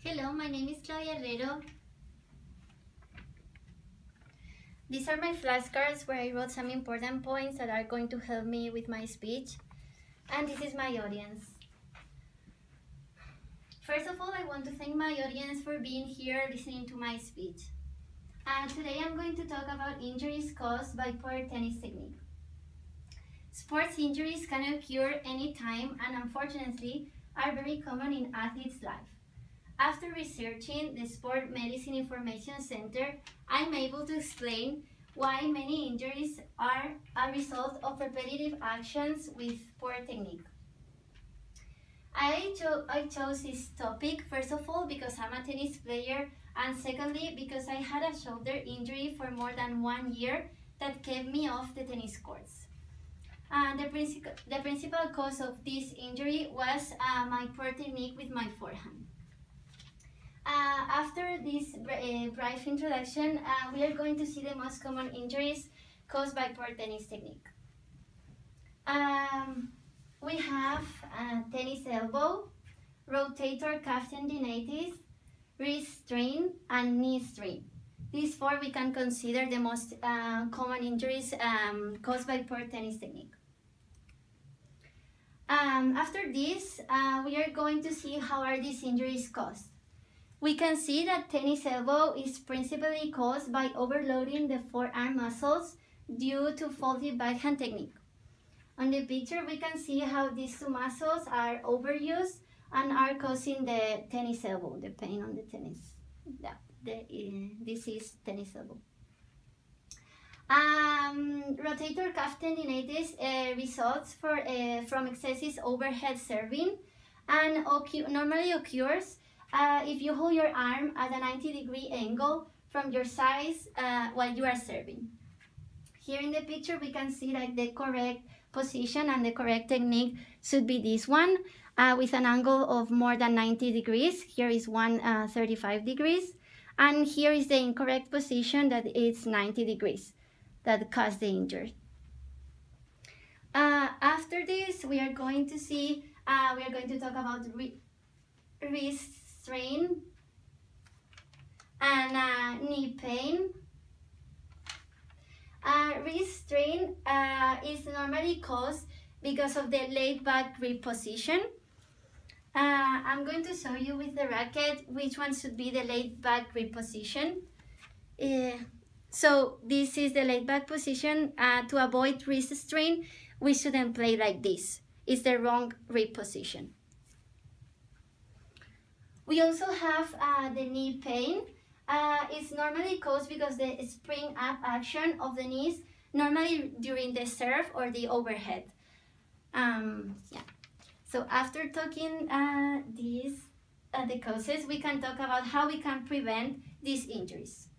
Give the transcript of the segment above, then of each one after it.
Hello, my name is Claudia Herrero. These are my flashcards where I wrote some important points that are going to help me with my speech. And this is my audience. First of all, I want to thank my audience for being here listening to my speech. Today I'm going to talk about injuries caused by poor tennis technique. Sports injuries can occur anytime and unfortunately are very common in athletes' life. After researching the Sport Medicine Information Center, I'm able to explain why many injuries are a result of repetitive actions with poor technique. I chose this topic, first of all, because I'm a tennis player, and secondly, because I had a shoulder injury for more than 1 year that kept me off the tennis courts. The principal cause of this injury was my poor technique with my forehand. After this brief introduction, we are going to see the most common injuries caused by poor tennis technique. We have tennis elbow, rotator cuff tendinitis, wrist strain, and knee strain. These four we can consider the most common injuries caused by poor tennis technique. After this, we are going to see how are these injuries caused. We can see that tennis elbow is principally caused by overloading the forearm muscles due to faulty backhand technique. On the picture, we can see how these two muscles are overused and are causing the tennis elbow, the pain on the tennis. This is tennis elbow. Rotator cuff tendinitis results from excessive overhead serving and normally occurs if you hold your arm at a 90-degree angle from your sides while you are serving. Here in the picture, we can see that the correct position and the correct technique should be this one with an angle of more than 90 degrees. Here is 35 degrees. And here is the incorrect position that is 90 degrees that caused the injury. After this, we are going to talk about wrist strain and knee pain. Wrist strain is normally caused because of the laid back grip position. I'm going to show you with the racket which one should be the laid back grip position. So this is the laid back position. To avoid wrist strain, we shouldn't play like this. It's the wrong grip position. We also have the knee pain. It's normally caused because the spring up action of the knees, normally during the serve or the overhead. So after talking the causes, we can talk about how we can prevent these injuries.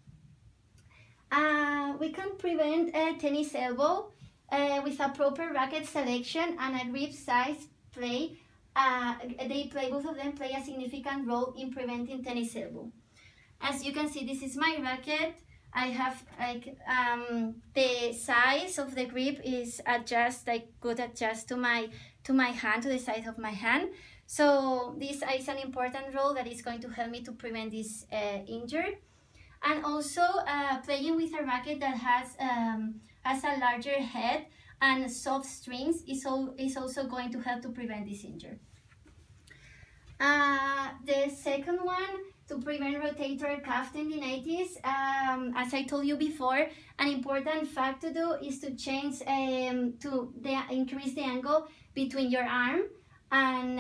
We can prevent tennis elbow with a proper racket selection and a grip size play. Both of them play a significant role in preventing tennis elbow. As you can see, this is my racket. I have the size of the grip is could adjust to my hand, to the size of my hand. So this is an important role that is going to help me to prevent this injury. And also playing with a racket that has a larger head and soft strings is also going to help to prevent this injury. The second one, to prevent rotator cuff tendinitis, as I told you before, an important fact to do is to change increase the angle between your arm and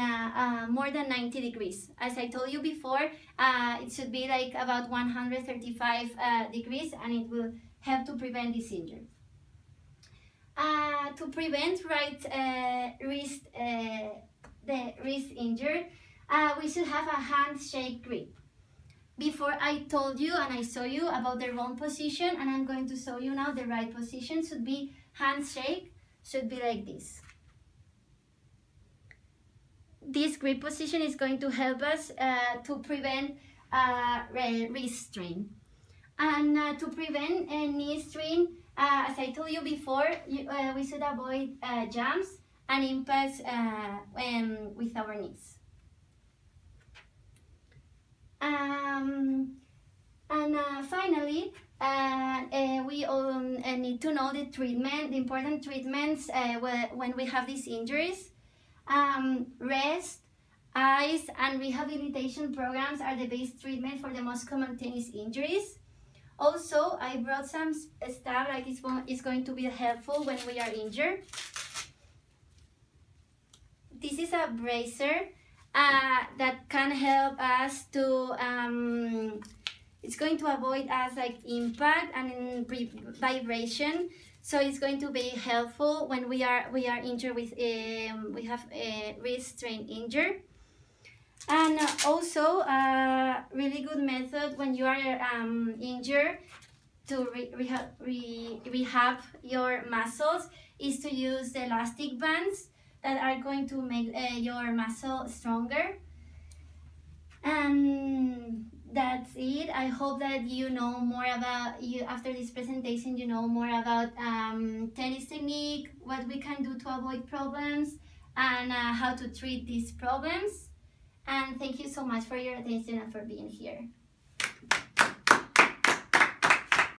more than 90 degrees. As I told you before, it should be like about 135 degrees, and it will help to prevent this injury. To prevent the wrist injury, we should have a handshake grip. Before I told you and I saw you about the wrong position, and I'm going to show you now the right position. Should be handshake, should be like this. This grip position is going to help us to prevent wrist strain. And to prevent knee strain, as I told you before, we should avoid jumps and impacts with our knees. Lastly, we need to know the important treatments when we have these injuries. Rest, ice, and rehabilitation programs are the best treatment for the most common tennis injuries. Also, I brought some stuff like it's going to be helpful when we are injured. This is a bracer that can help us to it's going to avoid us like impact and vibration, so it's going to be helpful when we are injured with we have a wrist strain injury. And also a really good method when you are injured to rehab your muscles is to use the elastic bands that are going to make your muscle stronger. And that's it. I hope that you know more about after this presentation. You know more about tennis technique, what we can do to avoid problems, and how to treat these problems. And thank you so much for your attention and for being here.